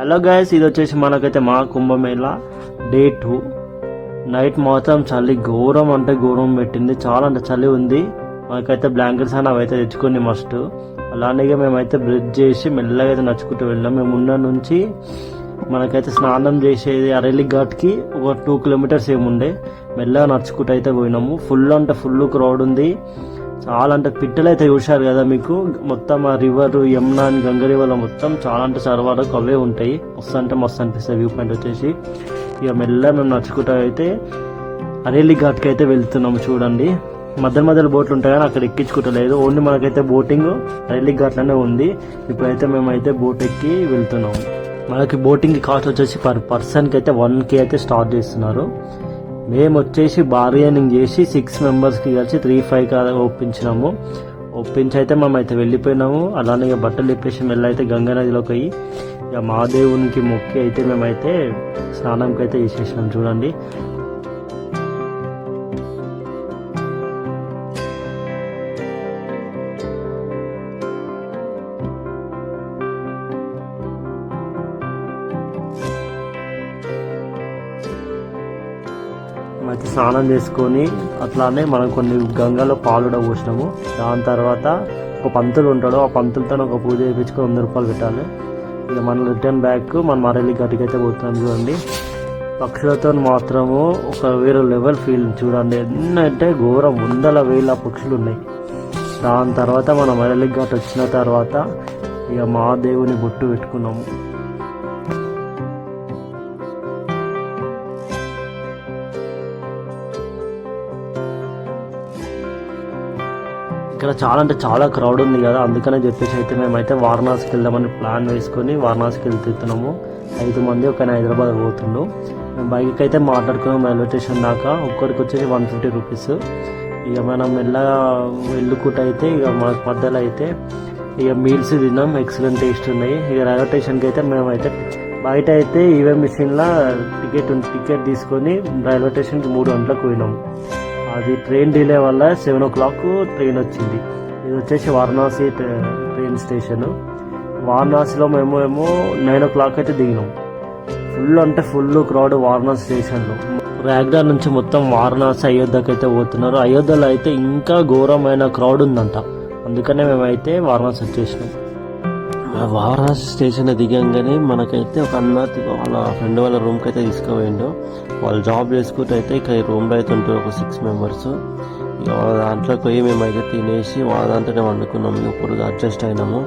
Hello guys, ఇది వచ్చేసి మనకైతే మా కుంభమేళ డే 2 నైట్ మాత్రం చలి ఘోరం అంటే ఘోరం పెట్టింది. చాలా అంటే చలి ఉంది. మనకైతే బ్లాంకెట్స్ అని అవైతే తెచ్చుకుని మస్ట్. అలానే మేమైతే బ్రిడ్జ్ చేసి మెల్లగా అయితే నడుచుకుంటూ వెళ్ళాం. మేము ఉన్న నుంచి మనకైతే స్నానం చేసేది అరేలి ఘాట్కి ఒక 2 కిలోమీటర్స్ ఏముండే. మెల్లగా నడుచుకుంటూ అయితే పోయినాము. ఫుల్ అంటే ఫుల్ క్రౌడ్ ఉంది. చాలా అంటే పిట్టలు అయితే చూశారు కదా మీకు. మొత్తం ఆ రివర్ యమునా అని గంగ రివర్లో మొత్తం చాలా అంటే చాలా వరకు అవే ఉంటాయి. మస్తు అంటే మస్తు అనిపిస్తాయి వ్యూ పాయింట్ వచ్చేసి. ఇక మెల్ల మేము నడుచుకుంటూ అయితే అరేలి ఘాట్కి అయితే వెళ్తున్నాము. చూడండి, మధ్యలో బోట్లు ఉంటాయి కానీ అక్కడ ఎక్కించుకుంటలేదు. ఓన్లీ మనకైతే బోటింగ్ అరేలి ఘాట్లోనే ఉంది. ఇప్పుడైతే మేమైతే బోట్ ఎక్కి వెళ్తున్నాము. మనకి బోటింగ్ కాస్ట్ వచ్చేసి పర్ పర్సన్కి అయితే 1K అయితే స్టార్ట్ చేస్తున్నారు. మేము వచ్చేసి బార్గెనింగ్ చేసి 6 మెంబర్స్కి కలిసి 3,500 ఒప్పించినాము. ఒప్పించి అయితే మేమైతే వెళ్ళిపోయినాము. అలానే ఇక బట్టలు ఇప్పేసి వెళ్ళైతే గంగా నదిలోకి పోయి ఇక మహాదేవునికి మొక్కి అయితే మేమైతే స్నానంకి అయితే చేసేసినాం. చూడండి, అయితే స్నానం చేసుకొని అట్లానే మనం కొన్ని గంగలో పాలు కూడా పోసినాము. దాని తర్వాత ఒక పంతులు ఉంటాడు. ఆ పంతులతో ఒక పూజ చేయించుకొని 100 రూపాయలు పెట్టాలి. ఇక మనం రిటర్న్ బ్యాక్ మనం అరేలి ఘాట్కి అయితే పోతున్నాం. చూడండి, పక్షులతో మాత్రము ఒక వేరే లెవెల్ ఫీల్. చూడండి, ఎన్నంటే ఘోరం 100,000 పక్షులు ఉన్నాయి. దాని తర్వాత మనం అరేలి ఘాట్ వచ్చిన తర్వాత ఇక మహాదేవుని బొట్టు పెట్టుకున్నాము. ఇక్కడ చాలా అంటే చాలా క్రౌడ్ ఉంది కదా, అందుకనే చెప్పేసి అయితే మేమైతే వారణాసికి వెళ్దామని ప్లాన్ వేసుకొని వారణాసికి వెళ్తున్నాము. 5 మంది ఒక హైదరాబాద్ పోతుండు. మేము బైక్ అయితే మాట్లాడుకున్నాం రైల్వే స్టేషన్ దాకా. ఒక్కరికి వచ్చేసి 150 రూపీస్. ఇక మనం మెల్లగా వెళ్ళుకుంటూ అయితే ఇక మనకు మధ్యలో అయితే ఇక మీల్స్ తిన్నాం. ఎక్సలెంట్ టేస్ట్ ఉన్నాయి. ఇక రైల్వే స్టేషన్కి అయితే మేమైతే బయట అయితే ఈవే మిషన్లో టికెట్ తీసుకొని రైల్వే స్టేషన్కి 3 గంటలకు పోయినాము. అది ట్రైన్ డిలే వల్ల 7 o'clock ట్రైన్ వచ్చింది. ఇది వచ్చేసి వారణాసి ట్రైన్ స్టేషన్. వారణాసిలో మేము 9 o'clock అయితే దిగినాం. ఫుల్ అంటే ఫుల్ క్రౌడ్ వారణాసి స్టేషన్లో. రాగ్డా నుంచి మొత్తం వారణాసి అయోధ్యకి అయితే పోతున్నారు. అయోధ్యలో అయితే ఇంకా ఘోరమైన క్రౌడ్ ఉందంట. అందుకనే మేమైతే వారణాసి వచ్చేసినాం. వారణాసి స్టేషన్ దిగంగానే మనకైతే ఒక అన్న వాళ్ళ ఫ్రెండ్ వాళ్ళ రూమ్కి అయితే తీసుకుపోయిండు. వాళ్ళు జాబ్ చేసుకుంటూ అయితే ఇక ఈ రూమ్లో అయితే ఉంటారు ఒక 6 మెంబర్స్. ఇక దాంట్లోకి పోయి మేమైతే తినేసి వాళ్ళంతటే వండుకున్నాం. ఇప్పుడు అడ్జస్ట్ అయినాము.